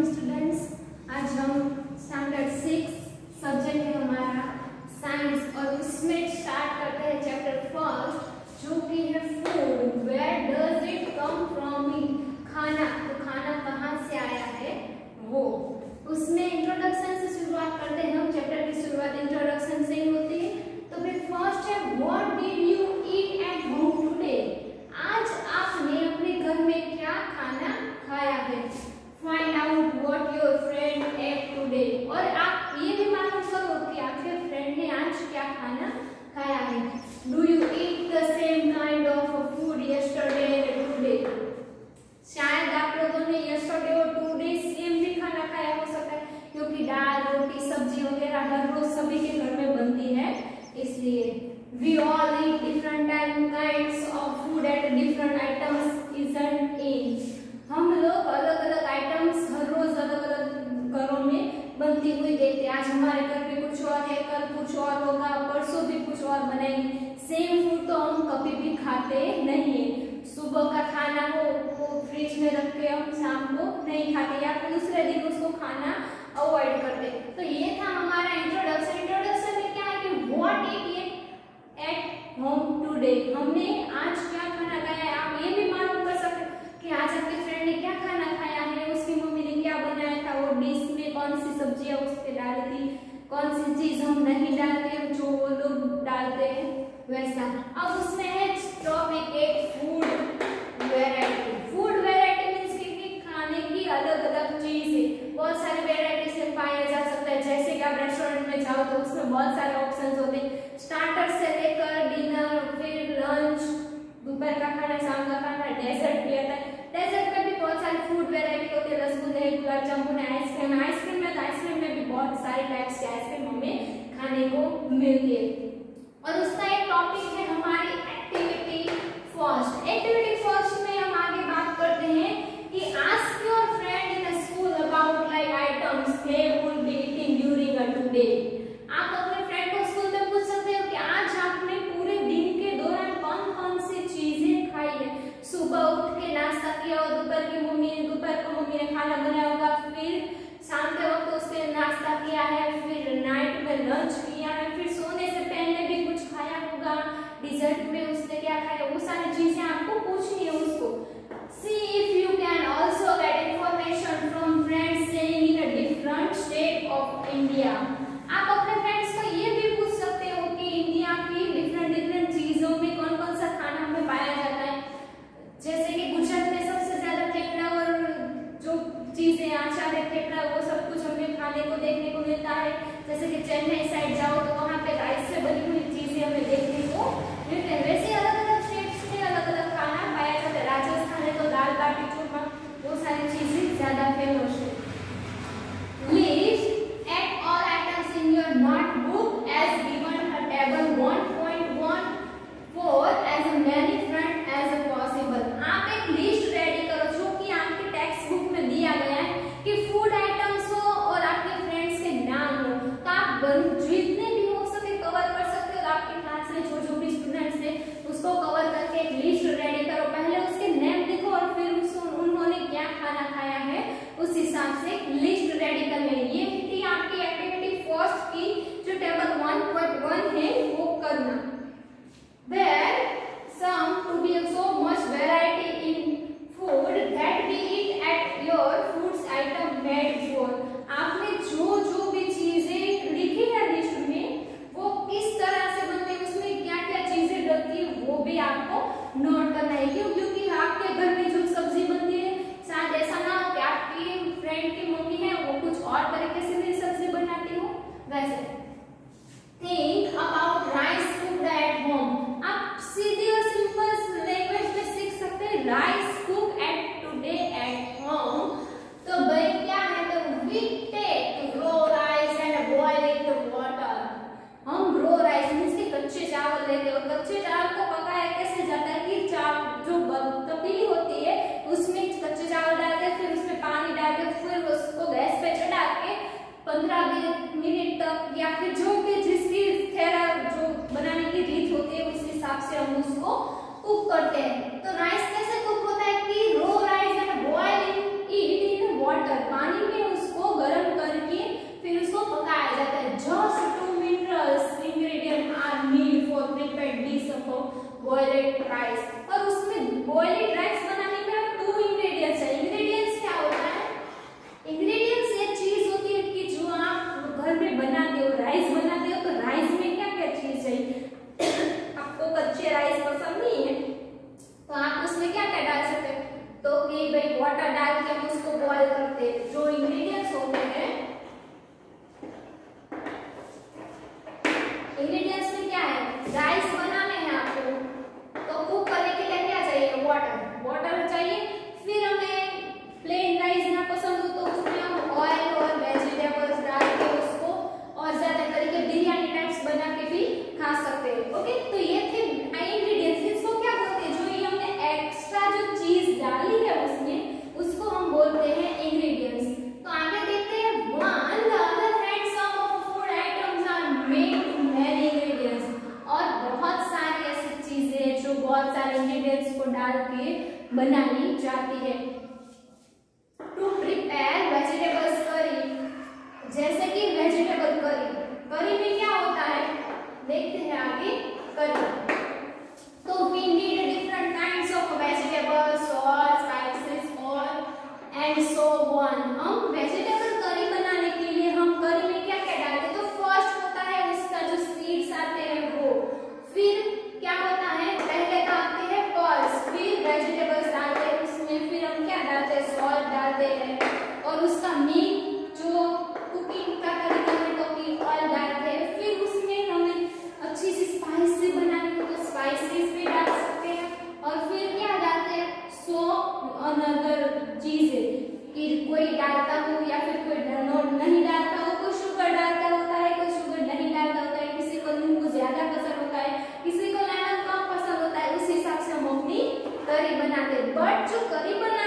Morning students. आज हम standard 6 subject है हमारा साइंस और उसमें स्टार्ट करते हैं चैप्टर फर्स्ट जो कि है food. Where does it come from? खाना। तो खाना कहाँ से आया है वो। उसमें इंट्रोडक्शन से शुरुआत करते हैं हम। चैप्टर की शुरुआत इंट्रोडक्शन से ही होती है। तो फिर फर्स्ट है what did you eat at home today? आज आपने अपने घर में क्या खाना खाया है। Find out what your friend at today. और आप ये भी मालूम करो कि आपके फ्रेंड ने आज क्या खाना खाया है। Do you eat the same kind of food yesterday and today? शायद आप लोगों ने यस्टरडे और टुडे सेम भी खाना खाया हो सकता है, क्योंकि दाल रोटी सब्जी वगैरह हर रोज सभी के घर में बनती है, इसलिए we all eat different kinds of food at different items, isn't it? हम लोग अलग अलग आइटम्स हर रोज अलग अलग घरों में बनती हुई देखते हैं। आज हमारे घर में कुछ और है, कल कुछ और होगा, परसों भी कुछ और बनाएंगे। सेम फूड तो हम कभी भी खाते नहीं है। सुबह का खाना हो वो फ्रिज में रख के हम शाम को नहीं खाते या फिर दूसरे दिन उसको खाना अवॉइड करते। तो ये था हमारा इंट्रोडक्शन। इंट्रोडक्शन में क्या है कि what it at home today. हमने आज क्या खाना खाया है। आप ये भी मालूम कर सकते कि आज आपके फ्रेंड ने क्या खाना खाया है, उसकी मम्मी ने क्या बनाया था, वो डिश में कौन सी सब्जियां उस पे डाली थी, कौन सी चीज हम नहीं डालते जो वो लोग डालते हैं वैसा। अब उसमें है टॉपिक एक food variety. Food variety means कि खाने की अलग अलग चीज है। बहुत सारी वैरायटी से पाया जा सकता है। जैसे कि आप रेस्टोरेंट में जाओ तो उसमें बहुत सारे ऑप्शंस होते हैं, स्टार्टर से लेकर डिनर, फिर लंच, दोपहर का खाना, शाम का खाना, डेजर्ट भी आता है। डेजर्ट में भी बहुत सारी फूड वैरायटी होती है। रसगुल्ले, गुलाब जामुन, आइसक्रीम। आइसक्रीम में भी बहुत सारे टाइप्स के आइसक्रीम हमें खाने को मिलती है। और उसका एक टॉपिक है हमारी एक्टिविटी फर्स्ट। एक्टिविटी फर्स्ट में हम आगे बात करते हैं कि ask your friend in school about like items they would be eating during a day. आप अपने फ्रेंड को स्कूल में पूछ सकते हो कि आज आपने पूरे दिन के दौरान कौन कौन सी चीजें खाई है। सुबह उठ के नाश्ता किया और दोपहर को मम्मी ने खाना बनाया होगा, फिर शाम के वक्त उसने नाश्ता किया है, फिर नाइट में लंच किया है, फिर सोने से पहले भी कुछ खाया होगा, डिजर्ट में उसने क्या खाया, वो सारी चीजें आपको पूछनी है उसको। See if you can also get information from friends staying in a different state of India. आप अपने फ्रेंड्स को ये भी पूछ सकते हो कि इंडिया की डिफरेंट चीजों में कौन कौन सा खाना हमें पाया जाता है। जैसे कि गुजरात में सबसे ज्यादा थेपला और जो चीजें आचार है थेपला, वो सब कुछ हमें खाने को देखने को मिलता है। जैसे कि चेन्नई साइड जाओ तो वहाँ पे राइस से बनी हुई चीजें हमें देखने को मिलते हैं। वैसे अलग अलग स्टेट्स में अलग अलग खाना पाया जाता है। राजस्थान में तो दाल बाटी चूरमा, वो सारी चीजें ज्यादा फेमस है। List at all items in your notebook as given a table 1.14 as many friends as possible. आप एक लिस्ट रेडी करो जो कि आपके टेक्स्ट बुक में दिया गया है कि फूड आइटम्स हो और आपके फ्रेंड्स के नाम हो। तो आप जितने भी हो सके कवर कर सकते हो। आपके क्लास में जो भी स्टूडेंट्स है उसको कवर करके एक लिस्ट रेडी करो। पहले उसके नेम लिखो और फिर उन्होंने क्या खाना खाया है उस हिसाब से लिस्ट रेडी कर लेंगे। ये थी आपकी एक्टिविटी फर्स्ट की जो टेबल 1.1 है वो करना। There some to be so much variety in food that we eat at your foods item made for. आपने जो भी चीजें लिखी है लिस्ट में वो किस तरह से बनती है, उसमें क्या क्या चीजें डलती है वो भी आपको नोट करना है। क्यों? क्योंकि आपके घर में जो सब्जी बनती है शायद ऐसा ना हो कि आपकी फ्रेंड की मम्मी है वो कुछ और तरीके से भी सब्जी बनाती हो। वैसे think about rice cooked at home. आप सीधी और सिंपल लैंग्वेज में सीख सकते हैं rice cook at today at home. तो भाई क्या है, तो we take raw rice and boil it in water. हम रो राइस मींस के कच्चे चावल लेते हैं और कच्चे चावल को पकाया कैसे जाता है कि जो तपेली होती है उसमें कच्चे चावल डालते हैं, फिर उसमें पानी डाल के फिर उसको गैस पे चढ़ा के 15-20 मिनट तक या फिर जो भी जिसकी थेरा जो बनाने की रीत होती है उस हिसाब से हम उसको कुक करते हैं। तो राइस कैसे कुक होता है उसमें क्या क्या डाल सकते हैं, तो कि भाई वाटर डाल के हम उसको बॉईल करते हैं। जो इंग्रेडिएंट्स होते हैं, इंग्रेडिएंट्स में क्या है, राइस बनाने हैं आपको तो कुक करने के लिए क्या चाहिए, वाटर, वाटर चाहिए। फिर हमें प्लेन राइस ना पसंद हो तो उसमें हम ऑयल और वेजिटेबल्स डाल के उसको और ज्यादा तरीके बिरयानी टाइप्स बना के भी खा सकते हैं। ओके, तो ये थे इंग्रेडिएंट्स। इसको क्या बोलते हैं, जो ये हमने एक्स्ट्रा जो चीज डाली है उसमें, उसको हम बोलते हैं इंग्रेडिएंट्स। तो आगे देखते हैं, on the other hand some of food items are made to many ingredients. और बहुत सारी ऐसी चीजें जो बहुत सारे इंग्रेडिएंट्स को डाल के बनाई जाती है। टू प्रिपेयर वेजिटेबल्स करी, जैसे कि वेजिटेबल करी, करी में क्या होता है देखते हैं आगे। करी तो we need different kinds of vegetables, salt, spices और एंड सो ऑन। हम वेजिटेबल करी बनाने के लिए हम करी में क्या क्या डालते हैं, तो फर्स्ट होता है उसका जो सीड्स आते हैं वो, फिर क्या होता है, पहले तो आते हैं पल्स, फिर वेजिटेबल्स डालते हैं उसमें, फिर हम क्या डालते हैं, सॉल्ट डालते हैं, और उसका मीट जो कुकिंग का तरीका है तो कि ऑयल डालते हैं। फिर उसमें हमें अच्छी सी स्पाइस से बनानी हो तो स्पाइसेस भी डाल सकते हैं, और फिर क्या डालते हैं, सो अनदर चीजें, कि कोई डालता हो या फिर कोई नहीं डालता हो, कोई शुगर डालता होता है, कोई शुगर नहीं डालता होता है, किसी को नींबू ज्यादा पसंद होता है, किसी को लेमन कम पसंद होता है, उस हिसाब से हम अपनी करी बनाते हैं। बट जो करी बना